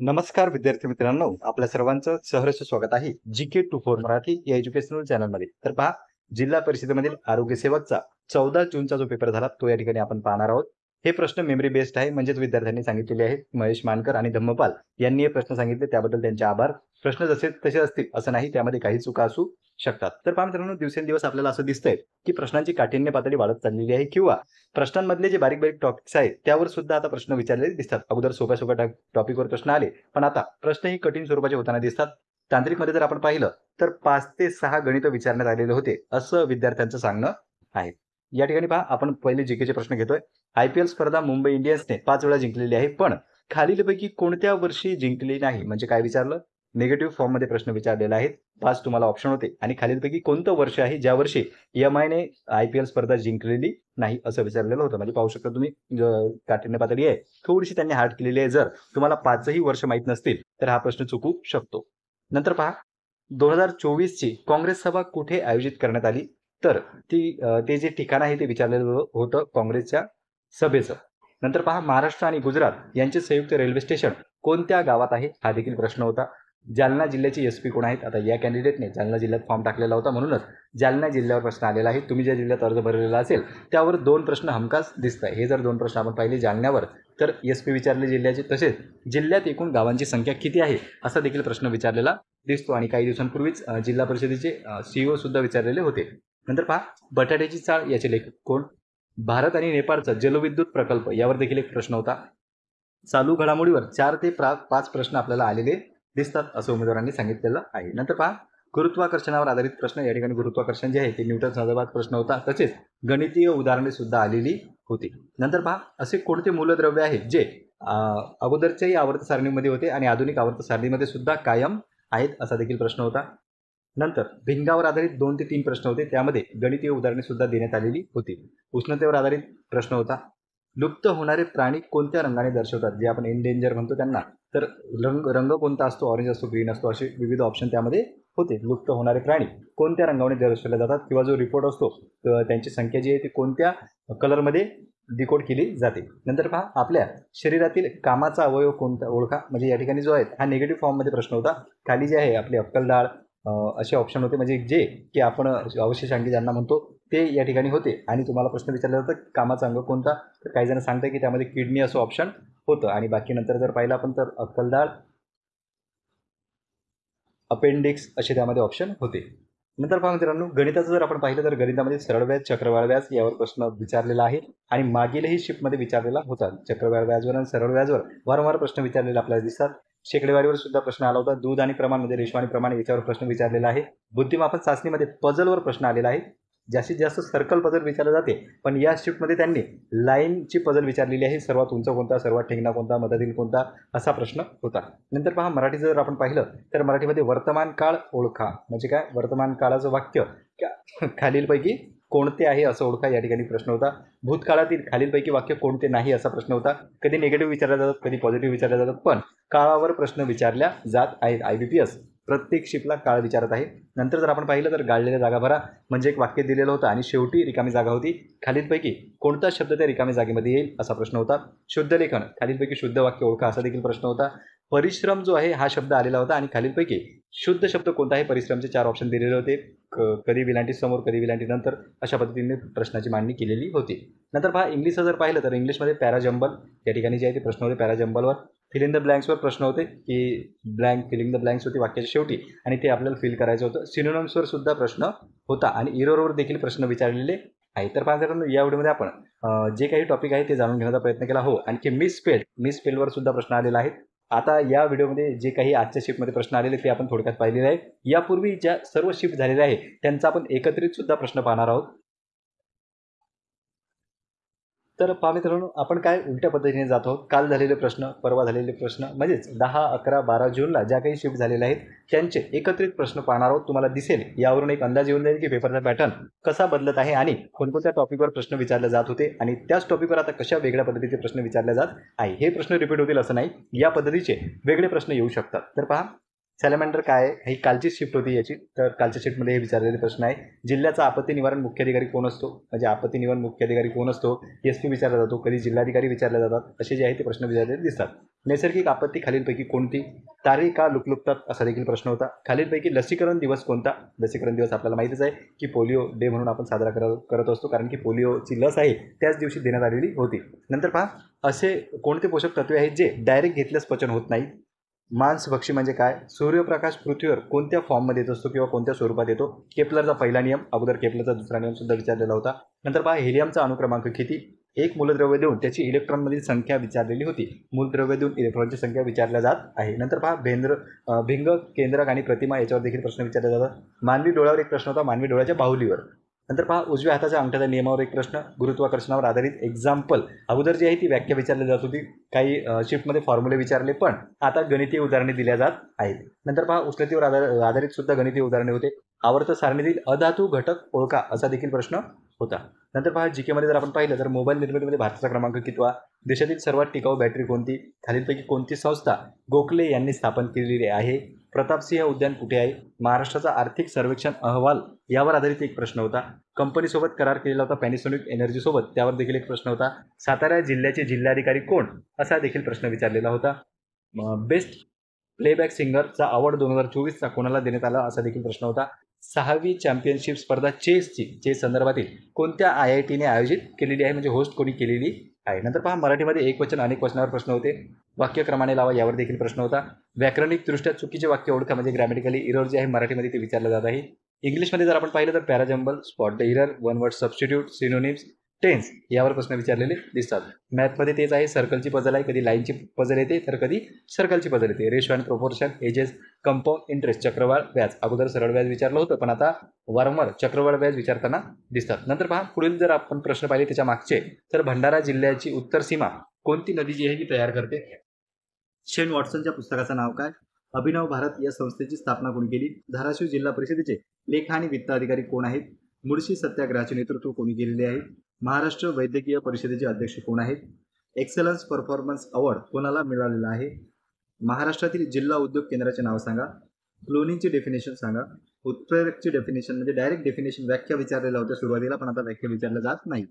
नमस्कार विद्यार्थी मित्रांनो, आपल्या सर्वांचं सहर्ष स्वागत आहे जीके 24 मराठी या एज्युकेशनल चॅनलमध्ये. तर पहा, जिल्हा परिषदेमधील आरोग्य सेवकचा 14 जूनचा जो पेपर झाला तो या ठिकाणी आपण पाहणार आहोत. हे प्रश्न मेमरी बेस्ड आहे, म्हणजेच विद्यार्थ्यांनी सांगितलेले आहेत. महेश मानकर आणि धम्मपाल यांनी हे प्रश्न सांगितले, त्याबद्दल त्यांचे आभार. प्रश्न जसे तसे असतील असं नाही, त्यामध्ये काही चुका असू शकतात. तर पहा मित्रांनो, दिवसेंदिवस आपल्याला असं दिसतंय की प्रश्नांची काठिण्य पातळी वाढत चाललेली आहे, किंवा प्रश्नांमधले जे बारीक बारीक टॉपिक्स आहेत त्यावर सुद्धा आता प्रश्न विचारलेले दिसतात. अगोदर सोप्या सोप्या टॉपिकवर प्रश्न आले, पण आता प्रश्नही कठीण स्वरूपाचे होताना दिसतात. तांत्रिकमध्ये जर आपण पाहिलं तर 5 ते 6 गणित विचारण्यात आलेले होते, असं विद्यार्थ्यांचं सांगणं आहे. या ठिकाणी पहा, आपण पहिले जीकेचे प्रश्न घेतोय. IPL स्पर्धा मुंबई इंडियन्सने 5 वेळा जिंकलेली आहे, पण खालीलपैकी कोणत्या वर्षी जिंकली नाही? म्हणजे काय विचारलं? निगेटिव्ह फॉर्म मध्ये प्रश्न विचारलेला आहे. 5 तुम्हाला ऑप्शन होते आणि खालीलपैकी कोणतं वर्ष आहे ज्या वर्षी MI ने IPL स्पर्धा जिंकलेली नाही असं विचारलेलं होतं. म्हणजे पाहू शकता तुम्ही, काठिण्य पातळी आहे थोडीशी त्यांनी हार्ड केलेली आहे. जर तुम्हाला 5ही वर्ष माहीत नसतील तर हा प्रश्न चुकू शकतो. नंतर पहा, 2024 ची काँग्रेस सभा कुठे आयोजित करण्यात आली? तर ते जे ठिकाण आहे ते विचारलेलं होतं काँग्रेसच्या सभेचं. नंतर पहा, महाराष्ट्र आणि गुजरात यांचे संयुक्त रेल्वे स्टेशन कोणत्या गावात आहे? हा देखील प्रश्न होता. जालना जिल्ह्याचे SP कोण आहेत? आता या कॅन्डिडेटने जालना जिल्ह्यात फॉर्म टाकलेला होता, म्हणूनच जालना जिल्ह्यावर प्रश्न आलेला आहे. तुम्ही ज्या जिल्ह्यात अर्ज भरलेला असेल त्यावर 2 प्रश्न हमखास दिसत आहे. हे जर 2 प्रश्न आपण पाहिले जालन्यावर, तर SP विचारले जिल्ह्याचे. तसेच जिल्ह्यात एकूण गावांची संख्या किती आहे असा देखील प्रश्न विचारलेला दिसतो. आणि काही दिवसांपूर्वीच जिल्हा परिषदेचे CEO सुद्धा विचारलेले होते. नंतर पहा, बटाट्याची चाळ याचे लेखक कोण? भारत आणि नेपाळचा जलविद्युत प्रकल्प यावर देखील एक प्रश्न होता. चालू घडामोडीवर 4 ते 5 प्रश्न आपल्याला आलेले दिसतात असं उमेदवारांनी सांगितलेलं आहे. नंतर पहा, गुरुत्वाकर्षणावर आधारित प्रश्न. या ठिकाणी गुरुत्वाकर्षण जे आहे ते न्यूटन संदर्भात प्रश्न होता. तसेच गणितीय उदाहरणे सुद्धा आलेली होती. नंतर पहा, असे कोणते मूलद्रव्य आहेत जे अगोदरच्याही आवर्त सारणीमध्ये होते आणि आधुनिक आवर्त सारणीमध्ये सुद्धा कायम आहेत असा देखील प्रश्न होता. नंतर भिंगावर आधारित 2 ते 3 प्रश्न होते, त्यामध्ये गणितीय उदाहरणे सुद्धा देण्यात आलेली होती. उष्णतेवर आधारित प्रश्न होता. लुप्त होणारे प्राणी कोणत्या रंगाने दर्शवतात? जे आपण एंडेंजर म्हणतो त्यांना. तर रंग कोणता असतो? ऑरेंज असतो, ग्रीन असतो, असे विविध ऑप्शन त्यामध्ये होते. लुप्त होणारे प्राणी कोणत्या रंगाने दर्शवले जातात, किंवा जो रिपोर्ट असतो त्यांची संख्या जी आहे ती कोणत्या कलरमध्ये डिकोड केली जाते. नंतर पहा, आपल्या शरीरातील कामाचा अवयव कोणता ओळखा. म्हणजे या ठिकाणी जो आहे हा निगेटिव्ह फॉर्ममध्ये प्रश्न होता. खाली जे आहे आपली अक्कलदाढ असे ऑप्शन होते, म्हणजे जे की आपण अवशेषांगी ज्यांना म्हणतो ते या ठिकाणी होते. आणि तुम्हाला प्रश्न विचारला जातं कामाचा अंग कोणता, तर काही जण सांगतात की त्यामध्ये किडनी असं ऑप्शन होतं. आणि बाकी नंतर जर पाहिलं आपण तर अक्कलदाढ, अपेंडिक्स असे त्यामध्ये ऑप्शन होते. नंतर पहा मित्रांनो, गणिताचं जर आपण पाहिलं तर गणितामध्ये सरळ व्याज, चक्रवाढ व्याज यावर प्रश्न विचारलेला आहे. आणि मागीलही शिफ्टमध्ये विचारलेला होता. चक्रवाढ व्याजवर आणि सरळ व्याजवर वारंवार प्रश्न विचारलेले आपल्याला दिसतात. शेकडेवारीवर सुद्धा प्रश्न आला होता. दूध आणि प्रमाण म्हणजे रेशो आणि प्रमाण याच्यावर प्रश्न विचारलेला आहे. बुद्धिमापन चाचणीमध्ये पझलवर प्रश्न आलेला आहे. जास्तीत जास्त सर्कल पझल विचारले जाते, पण या शिफ्टमध्ये त्यांनी लाईनची पझल विचारलेली आहे. सर्वात उंच कोणता, सर्वात ठेंगणा कोणता, मधातील कोणता, असा प्रश्न होता. नंतर पहा, मराठीचं जर आपण पाहिलं तर मराठीमध्ये वर्तमान काळ ओळखा. म्हणजे काय? वर्तमान काळाचं वाक्य खालीलपैकी कोणते आहे असं ओळखा, या ठिकाणी प्रश्न होता. भूतकाळातील खालीलपैकी वाक्य कोणते नाही असा प्रश्न होता. कधी निगेटिव्ह विचारल्या जातात, कधी पॉझिटिव्ह विचारल्या जातात, पण काळावर प्रश्न विचारल्या जात आहेत. IBPS प्रत्येक शिफ्टला काळ विचारत आहे. नंतर जर आपण पाहिलं तर गाळलेल्या जागा भरा, म्हणजे एक वाक्य दिलेलं होतं आणि शेवटी रिकामी जागा होती. खालीलपैकी कोणता शब्द त्या रिकामी जागेमध्ये येईल असा प्रश्न होता. शुद्ध लेखन, खालीलपैकी शुद्ध वाक्य ओळखा असा देखील प्रश्न होता. परिश्रम जो आहे हा शब्द आलेला होता आणि खालीलपैकी शुद्ध शब्द कोणता आहे? परिश्रमचे 4 ऑप्शन दिलेले होते. कधी विलांटी समोर, कधी विलांटी नंतर, अशा पद्धतीने प्रश्नाची मांडणी केलेली होती. नंतर पहा, इंग्लिशचं जर पाहिलं तर इंग्लिशमध्ये पॅराजंबल या ठिकाणी जे आहे ते प्रश्न होते. पॅराजंबलवर फिल इन द ब्लँक्सवर प्रश्न होते, की फिलिंग द ब्लँक्स होती वाक्याच्या शेवटी आणि ते आपल्याला फिल करायचं होतं. सिनोनिम्सवर सुद्धा प्रश्न होता आणि इरोरवर देखील प्रश्न विचारलेले आहे. तर पहा या व्हिडिओमध्ये आपण जे काही टॉपिक आहे ते जाणून घेण्याचा प्रयत्न केला. हो, आणखी मिसस्पेलवर सुद्धा प्रश्न आलेला आहे. आता या व्हिडिओमध्ये जे काही आजच्या शिफ्टमध्ये प्रश्न आलेले ते आपण थोडक्यात पाहिलेले आहे. यापूर्वी ज्या सर्व शिफ्ट झालेल्या आहे त्यांचा आपण एकत्रित सुद्धा प्रश्न पाहणार आहोत. तर पहा मित्रांनो, आपण काय उलट्या पद्धतीने जात आहोत. काल झालेले प्रश्न, परवा झालेले प्रश्न, म्हणजेच 10, 11, 12 जूनला ज्या काही शिफ्ट झालेल्या आहेत त्यांचे एकत्रित प्रश्न पाहणार आहोत. तुम्हाला दिसेल यावरून एक अंदाज येऊन जाईल की पेपरचा पॅटर्न कसा बदलत आहे आणि कोणकोणत्या टॉपिकवर प्रश्न विचारले जात होते आणि त्याच टॉपिकवर आता कशा वेगळ्या पद्धतीचे प्रश्न विचारले जात आहे. हे प्रश्न रिपीट होतील असं नाही, या पद्धतीचे वेगळे प्रश्न येऊ शकतात. तर पहा, सॅलमेंडर काय आहे? ही कालची शिफ्ट होती याची, तर कालच्या शिफ्टमध्ये हे विचारलेले प्रश्न आहे. जिल्ह्याचा आपत्ती निवारण मुख्य अधिकारी कोण असतो? म्हणजे आपत्ती निवारण मुख्य अधिकारी कोण असतो? एस पी विचारला जातो, कधी जिल्हाधिकारी विचारले जातात, असे जे आहे ते प्रश्न विचारलेले दिसतात. नैसर्गिक आपत्ती खालीलपैकी कोणती? तारे का लुकलुकतात असा देखील प्रश्न होता. खालीलपैकी लसीकरण दिवस कोणता? लसीकरण दिवस आपल्याला माहितीच आहे की पोलिओ डे म्हणून आपण साजरा करत असतो, कारण की पोलिओची लस आहे त्याच दिवशी देण्यात आलेली होती. नंतर पहा, असे कोणते पोषक तत्वे आहेत जे डायरेक्ट घेतल्यास पचन होत नाही? मांसभक्षी म्हणजे काय? सूर्यप्रकाश पृथ्वीवर कोणत्या फॉर्ममध्ये येत असतो किंवा कोणत्या स्वरूपात येतो? केपलरचा पहिला नियम, अगोदर केपलरचा दुसरा नियम सुद्धा विचारलेला होता. नंतर पहा, हेलियमचा अणुक्रमांक किती? एक मूलद्रव्य देऊन त्याची इलेक्ट्रॉनमधील संख्या विचारलेली होती. मूलद्रव्य देऊन इलेक्ट्रॉनची संख्या विचारल्या जात आहे. नंतर पहा, भिंग, केंद्रक आणि प्रतिमा याच्यावर देखील प्रश्न विचारले जातात. मानवी डोळ्यावर एक प्रश्न होता, मानवी डोळ्याच्या बाहुलीवर. नंतर पहा, उजव्या हाताच्या अंगठ्याच्या नियमावर एक प्रश्न, गुरुत्वाकर्षणावर आधारित एक्झाम्पल. अगोदर जी आहे ती व्याख्या विचारली जात होती, काही शिफ्टमध्ये फॉर्म्युले विचारले, पण आता गणितीय उदाहरणे दिल्या जात आहेत. नंतर पहा, उष्णतेवर आधारित सुद्धा गणितीय उदाहरणे होते. आवर्त सारणीतील अधातू घटक ओळखा असा देखील प्रश्न होता. नंतर पहा, जीके मध्ये जर आपण पाहिलं तर मोबाईल निर्मितीमध्ये भारताचा क्रमांक कितवा? देशातील सर्वात टिकाऊ बॅटरी कोणती? खालीलपैकी कोणती संस्था गोखले यांनी स्थापन केलेली आहे? प्रतापसिंह उद्यान कुठे आहे? महाराष्ट्राचा आर्थिक सर्वेक्षण अहवाल यावर आधारित एक प्रश्न होता. कंपनीसोबत करार केलेला होता पॅनासोनिक एनर्जी सोबत, त्यावर देखील एक प्रश्न होता. सातारा जिल्ह्याचे जिल्हाधिकारी कोण असा देखील प्रश्न विचारलेला होता. बेस्ट प्लेबॅक सिंगरचा अवॉर्ड 2024चा कोणाला देण्यात आला असा देखील प्रश्न होता. 6वी चॅम्पियनशिप स्पर्धा चेस संदर्भातील कोणत्या IITने आयोजित केलेली आहे, म्हणजे होस्ट कोणी केलेली आहे? नंतर पहा, मराठीमध्ये एक वचन अनेक वचनावर प्रश्न होते. वाक्यक्रमाने लावा यावर देखील प्रश्न होता. व्याकरणिक दृष्ट्या चुकीचे वाक्य ओळखा, म्हणजे ग्रॅमॅटिकली इरर जे आहे मराठीमध्ये ते विचारलं जात आहे. इंग्लिशमध्ये जर आपण पाहिलं तर parajumble, spot the error, one word substitute, synonyms, tense यावर प्रश्न विचारलेले दिसतात. मॅथमध्ये तेच आहे, सर्कलची पझल आहे, कधी लाईनची पझल येते तर कधी सर्कलची पझल येते. Ratio and proportion, ages, compound interest, चक्रवाढ व्याज. अगोदर सरळ व्याज विचारलं होतं, पण आता वारंवार चक्रवाढ व्याज विचारताना दिसतात. नंतर पहा, पुढील जर आपण प्रश्न पाहिले त्याच्या मागचे, तर भंडारा जिल्ह्याची उत्तर सीमा कोणती नदी जी आहे ती तयार करते? शेन वॉटसनच्या पुस्तकाचं नाव काय? अभिनव भारत या संस्थेची स्थापना कोणी केली? धाराशिव जिल्हा परिषदेचे लेखा आणि वित्त अधिकारी कोण आहेत? मुळशी सत्याग्रहाचे नेतृत्व कोणी केलेले आहे? महाराष्ट्र वैद्यकीय परिषदेचे अध्यक्ष कोण आहेत? एक्सलन्स परफॉर्मन्स अवॉर्ड कोणाला मिळालेला आहे? महाराष्ट्रातील जिल्हा उद्योग केंद्राचे नाव सांगा. क्लोनिंगची डेफिनेशन सांगा. उत्प्रेरकची डेफिनेशन, म्हणजे डायरेक्ट डेफिनेशन व्याख्या विचारलेल्या होत्या सुरुवातीला, पण आता व्याख्या विचारल्या जात नाही.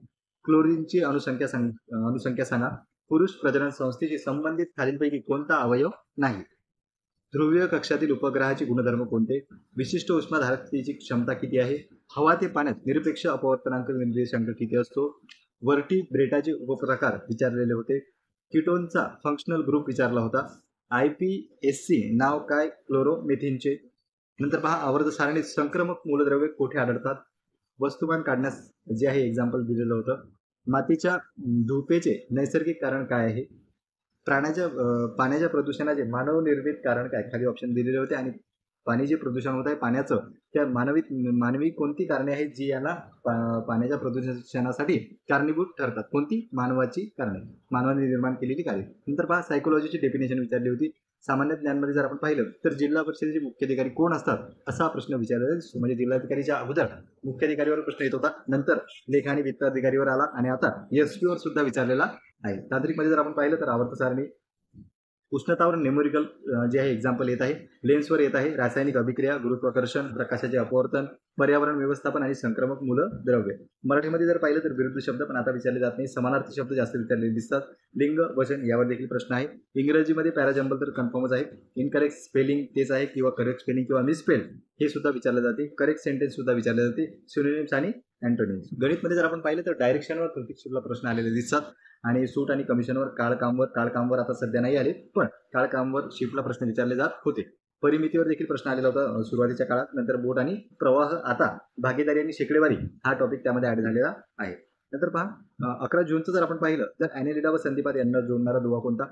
क्लोरीनची अनुसंख्या सांगा. पुरुष प्रजनन संस्थेशी संबंधित खालीलपैकी कोणता अवयव नाही? ध्रुवीय कक्षातील उपग्रहाचे गुणधर्म कोणते? विशिष्ट उष्माधारकतेची क्षमता किती आहे? हवा ते पाण्यात निरपेक्ष अपवर्तनांक निर्देशांक किती असतो? वर्टिब्रेटाचे उपप्रकार विचारलेले होते. कीटोनचा फंक्शनल ग्रुप विचारला होता. IPSC नाव काय क्लोरोमेथिनचे? नंतर पहा, आवर्त सारणीत संक्रमक मूलद्रव्ये कोठे आढळतात? वस्तुमान काढण्यास जे आहे एक्झाम्पल दिलेलं होतं. मातीच्या धुपेचे नैसर्गिक कारण काय आहे? पाण्याच्या प्रदूषणाचे मानवनिर्मित कारण काय? खाली ऑप्शन दिलेले होते. आणि पाणी जे प्रदूषण होत आहे पाण्याचं, त्या मानवी कोणती कारणे आहेत जी याला पाण्याच्या प्रदूषणासाठी कारणीभूत ठरतात? कोणती? मानवाची कारणे, मानवाने निर्माण केलेली कार्य. नंतर पहा, सायकोलॉजीची डेफिनेशन विचारली होती. सामान्य ज्ञानमध्ये जर आपण पाहिलं तर जिल्हा परिषदेचे मुख्याधिकारी कोण असतात असा प्रश्न विचारला दिसतो. म्हणजे जिल्हाधिकारीच्या अगोदर मुख्याधिकारीवर प्रश्न येत होता, नंतर लेखा आणि वित्त अधिकारीवर आला, आणि आता SP वर सुद्धा विचारलेला आहे. तांत्रिकमध्ये जर आपण पाहिलं तर आवर्त सारणी, उष्णतावर न्यूमेरिकल जे आहे एक्झाम्पल येत आहे. लेन्सवर येत आहे रासायनिक अभिक्रिया, गुरुत्वाकर्षण, प्रकाशाचे अपवर्तन, पर्यावरण व्यवस्थापन आणि संक्रमक मूलद्रव्ये. मराठीमध्ये जर पाहिलं तर विरुद्ध शब्द, पण आता विचारले जात नाही. समानार्थी शब्द जास्त विचारलेले दिसतात. लिंग, वचन यावर देखील प्रश्न आहे. इंग्रजीमध्ये पॅराजंबल तर कन्फर्मच आहे. इनकरेक्ट स्पेलिंग तेच आहे, किंवा करेक्ट स्पेलिंग किंवा मिसस्पेल हे सुद्धा विचारले जाते. करेक्ट सेंटेन्स सुद्धा विचारले जाते. सिनोनिम्स आणि अँटोनिम्स. गणितमध्ये जर आपण पाहिलं तर डायरेक्शनवर प्रत्येक शिफ्टला प्रश्न आलेले दिसतात. आणि सूट आणि कमिशनवर, काळकामवर आता सध्या नाही आले, पण काळकामवर शिफ्टला प्रश्न विचारले जात होते. परिमितीवर देखील प्रश्न आलेला होता सुरुवातीच्या काळात. नंतर बोट आणि प्रवाह, आता भागीदारी आणि शेकडेवारी हा टॉपिक त्यामध्ये ऍड झालेला आहे. नंतर पहा, 11 जूनचं जर आपण पाहिलं तर ॲनेलिडा व संदीपात यांना जोडणारा दुवा कोणता?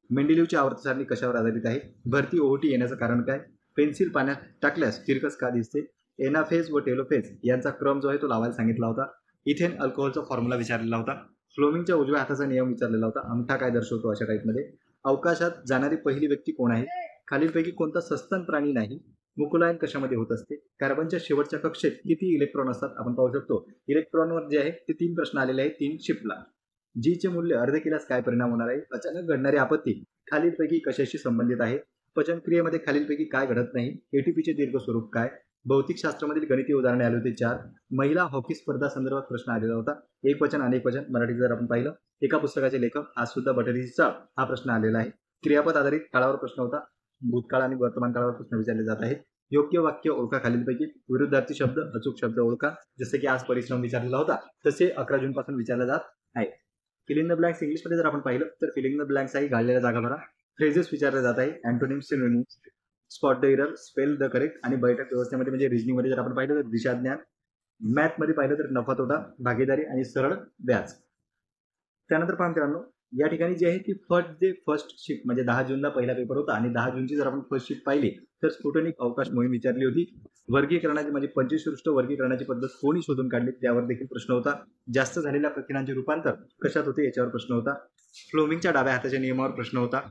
मेंडेलिव्हची आवर्त सारणी कशावर आधारित आहे? भरती ओहोटी येण्याचं कारण काय? पेन्सिल पाण्यात टाकल्यास तिरकस का दिसते? एनाफेज व टेलोफेज यांचा क्रम जो आहे तो लावायला सांगितला होता. इथेन अल्कोहोलचा फॉर्म्युला विचारलेला होता. फ्लोमिंगच्या उजव्या हाताचा नियम विचारलेला होता. अंगठा काय दर्शवतो अशा टाईपमध्ये. अवकाशात जाणारी पहिली व्यक्ती कोण आहे? खालीलपैकी कोणता सस्तन प्राणी नाही? मुकुलायन कशामध्ये होत असते? कार्बनच्या शेवटच्या कक्षेत किती इलेक्ट्रॉन असतात? आपण पाहू शकतो इलेक्ट्रॉनवर जे आहे ते 3 प्रश्न आलेले आहेत 3 शिफ्टला. जी चे मूल्य अर्धे केल्यास काय परिणाम होणार आहे? अचानक घडणारी आपत्ती खालीलपैकी कशाशी संबंधित आहे? पचनक्रियेमध्ये खालीलपैकी काय घडत नाही? एटीपीचे दीर्घ स्वरूप काय? भौतिकशास्त्रामधील गणितीय उदाहरणे आले होते 4. महिला हॉकी स्पर्धा संदर्भात प्रश्न आलेला होता. एकवचन अनेक वचन मराठीत जर आपण पाहिलं, एका पुस्तकाचे लेखक आज सुद्धा बटाट्याची चाळ हा प्रश्न आलेला आहे. क्रियापद आधारित काळावर प्रश्न होता. भूतकाळ आणि वर्तमान काळावर प्रश्न विचारले जात आहेत. योग्य वाक्य ओळखा खालीलपैकी. विरुद्धार्थी शब्द अचूक शब्द ओळखा. जसे की आज परिश्रम विचारलेला होता तसे 11 जून पासून विचारला जात आहे. फिल इन द ब्लँक्स इंग्लिशमध्ये जर आपण पाहिलं तर फिल इन द ब्लँक्स आहे गाळलेल्या जागा भरा. फ्रेजेस विचारले जात आहे. Antonym synonyms, spot the error, spell the correct आणि बैठक व्यवस्थेमध्ये म्हणजे रिजनिंग मध्ये जर आपण पाहिलं तर दिशा ज्ञान, मॅथ मध्ये पाहिलं तर नफा तोटा, भागीदारी आणि सरळ व्याज. त्यानंतर पहा मित्रांनो, या ठिकाणी जे आहे की फर्स्ट शिफ्ट म्हणजे 10 जूनला पहिला पेपर होता आणि 10 जूनची जर आपण फर्स्ट शिफ्ट पाहिली तर स्फुटनिक अवकाश मोहीम विचारली होती. वर्गीकरणाची म्हणजे 25 वर्गीकरणाची पद्धत कोणी शोधून काढली त्यावर देखील प्रश्न होता. जास्त झालेल्या प्रथिनांचे रूपांतर कशात होते याच्यावर प्रश्न होता. फ्लोमिंगच्या डाव्या हाताच्या नियमावर प्रश्न होता.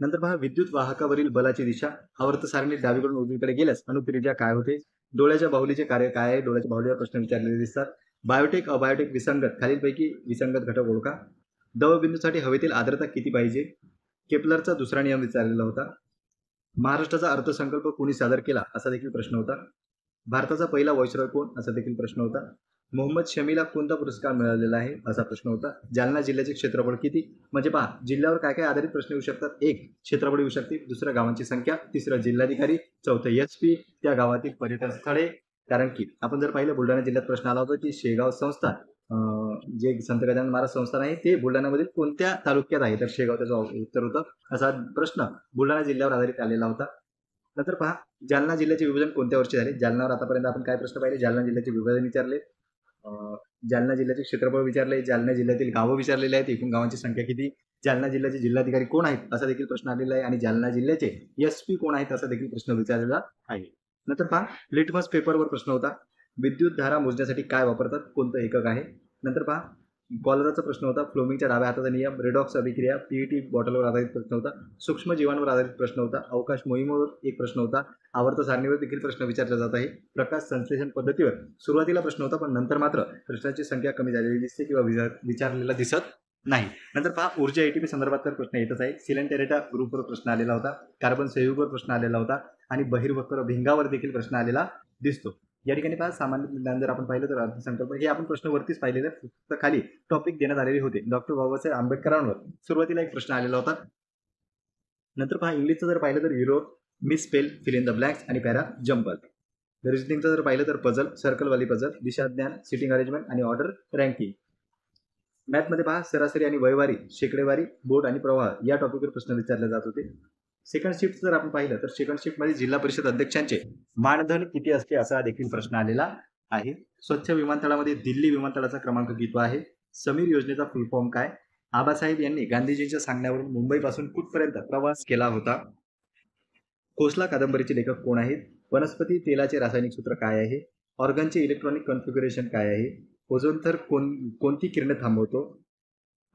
नंतर पहा विद्युत वाहकावरील बलाची दिशा आवर्त सारणी डावीकडून उजवीकडे गेल्यास अनुत्रिज्या काय होते. डोळ्याच्या बाहुलीचे कार्य काय आहे? डोळ्याच्या बाहुलीवर प्रश्न विचारलेले दिसतात. बायोटेक अबायोटेक विसंगत खालीलपैकी विसंगत घटक ओळखा. दवबिंदूसाठी हवेतील आर्द्रता किती पाहिजे? केपलरचा दुसरा नियम विचारलेला होता. महाराष्ट्राचा अर्थसंकल्प कोणी सादर केला असा देखील प्रश्न होता. भारताचा पहिला व्हाईसरॉय कोण असा देखील प्रश्न होता. मोहम्मद शमीला कोणता पुरस्कार मिळालेला आहे असा प्रश्न होता. जालना जिल्ह्याचे क्षेत्रफळ किती? म्हणजे पहा जिल्ह्यावर काय काय आधारित प्रश्न येऊ शकतात. एक क्षेत्रफळ येऊ शकते, दुसरं गावांची संख्या, तिसरं जिल्हाधिकारी, चौथं एसपी, त्या गावातील पर्यटन स्थळे. कारण की आपण जर पाहिलं बुलढाणा जिल्ह्यात प्रश्न आला होता की शेगाव संस्थान जे संत गजानन महाराज संस्थान आहे ते बुलढाण्यामधील कोणत्या तालुक्यात आहे तर शेगाव त्याचं उत्तर होतं. असा प्रश्न बुलढाणा जिल्ह्यावर आधारित आलेला होता. नंतर पहा जालना जिल्ह्याचे विभाजन कोणत्या वर्षी झाले? जालनावर आतापर्यंत आपण काय प्रश्न पाहिले? जालना जिल्ह्याचे विभाजन विचारले, जालना जिल्ह्याचे क्षेत्रफळ विचारले, जालना जिल्ह्यातील गावं विचारलेले आहेत, एकूण गावांची संख्या किती, जालना जिल्ह्याचे जिल्हाधिकारी कोण आहेत असा देखील प्रश्न आलेला आहे आणि जालना जिल्ह्याचे एसपी कोण आहेत असा देखील प्रश्न विचारलेला आहे. नंतर पहा लिटमस पेपरवर प्रश्न होता. विद्युत धारा मोजण्यासाठी काय वापरतात? कोणतं एकक आहे? नंतर पहा कॉलराचा प्रश्न होता. फ्लोमिंगच्या डाव्या हाताचा नियम, रेडॉक्स अभिक्रिया, पीईटी बॉटलवर आधारित प्रश्न होता. सूक्ष्म जीवांवर आधारित प्रश्न होता. अवकाश मोहिमेवर एक प्रश्न होता. आवर्त सारणीवर देखील प्रश्न विचारला जात आहे. प्रकाश संश्लेषण पद्धतीवर सुरुवातीला प्रश्न होता पण नंतर मात्र प्रश्नांची संख्या कमी झालेली दिसते किंवा विचारलेला दिसत नाही. नंतर पहा ऊर्जा एटीपी संदर्भात तर प्रश्न येतच आहे. सिलेंटेरेटा ग्रुपवर प्रश्न आलेला होता. कार्बन संयुगवर प्रश्न आलेला होता आणि बहिर्वक्र भिंगावर देखील प्रश्न आलेला दिसतो. या ठिकाणी पहा सामान्य ज्ञान जर आपण पाहिलं तर अर्थसंकल्प हे आपण प्रश्न वरतीच पाहिलेले फक्त खाली टॉपिक देण्यात आलेले होते. डॉक्टर बाबासाहेब आंबेडकरांवर सुरुवातीला एक प्रश्न आलेला होता. नंतर पहा इंग्लिशचं जर पाहिलं तर युरोप, misspell, fill in the blanks आणि पॅरा जंपल. रिजनिंगचं जर पाहिलं तर पझल, सर्कलवाली पझल, दिशाज्ञान, सिटिंग अरेंजमेंट आणि ऑर्डर रँकिंग. मॅथमध्ये पहा सरासरी आणि वयवारी, शेकडेवारी, बोट आणि प्रवाह या टॉपिकवर प्रश्न विचारले जात होते. सेकंड शिफ्ट जर आपण पाहिलं तर सेकंड शिफ्टमध्ये जिल्हा परिषद अध्यक्षांचे मानधन किती असते असा देखील प्रश्न आलेला आहे. स्वच्छ विमानतळामध्ये दिल्ली विमानतळाचा क्रमांक किती आहे? समीर योजनेचा फुल फॉर्म काय? आबासाहेब यांनी गांधीजींच्या सांगण्यावरून मुंबईपासून कुठपर्यंत प्रवास केला होता? खोसला कादंबरीचे लेखक कोण आहेत? वनस्पती तेलाचे रासायनिक सूत्र काय आहे? ऑर्गनचे इलेक्ट्रॉनिक कॉन्फिगरेशन काय आहे? ओझोन थर कोणती किरणे थांबवतो?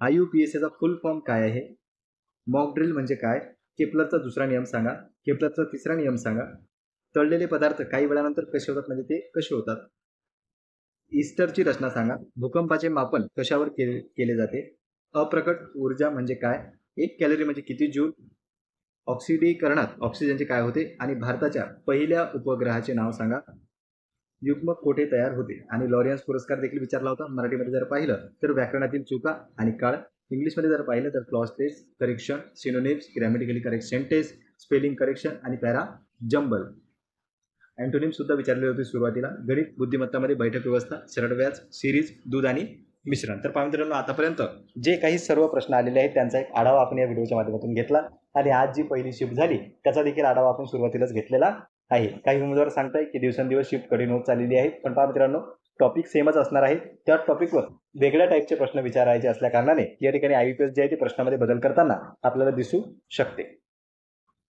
IUPACचा फुल फॉर्म काय आहे? मॉक ड्रिल म्हणजे काय? केपलरचा दुसरा नियम सांगा. केपलरचा तिसरा नियम सांगा. तळलेले पदार्थ काही वेळानंतर कसे होतात म्हणजे ते कसे होतात? ईस्टरची रचना सांगा. भूकंपाचे मापन कशावर केले जाते? अप्रकट ऊर्जा म्हणजे काय? 1 कॅलरी म्हणजे किती जूल? ऑक्सिडीकरणात ऑक्सिजनचे काय होते? आणि भारताच्या पहिल्या उपग्रहाचे नाव सांगा. युग्मक कोठे तयार होते? आणि लॉरियन्स पुरस्कार देखील विचारला होता. मराठीमध्ये जर पाहिलं तर व्याकरणातील चुका आणि काळ. इंग्लिशमध्ये जर पाहिलं तर cloze test, correction, synonyms, grammatically correct sentence, spelling correction आणि पॅरा जंबल. अँटोनिम सुद्धा विचारले होते सुरुवातीला. गणित बुद्धिमत्तामध्ये बैठक व्यवस्था, सरळ व्याज, सिरीज, दूध आणि मिश्रण. तर मित्रांनो आतापर्यंत जे काही सर्व प्रश्न आलेले आहेत त्यांचा एक आढावा आपण या व्हिडिओच्या माध्यमातून घेतला आणि आज जी पहिली शिफ्ट झाली त्याचा देखील आढावा आपण सुरुवातीलाच घेतलेला आहे. काही उमेदवार सांगताय की दिवसेंदिवस शिफ्ट कठीण होत चाललेली आहे पण मित्रांनो टॉपिक सेमच असणार आहे. त्या टॉपिकवर वेगळ्या टाईपचे प्रश्न विचारायचे असल्या कारणाने या ठिकाणी IUPAC जे आहे ते प्रश्नामध्ये बदल करताना आपल्याला दिसू शकते.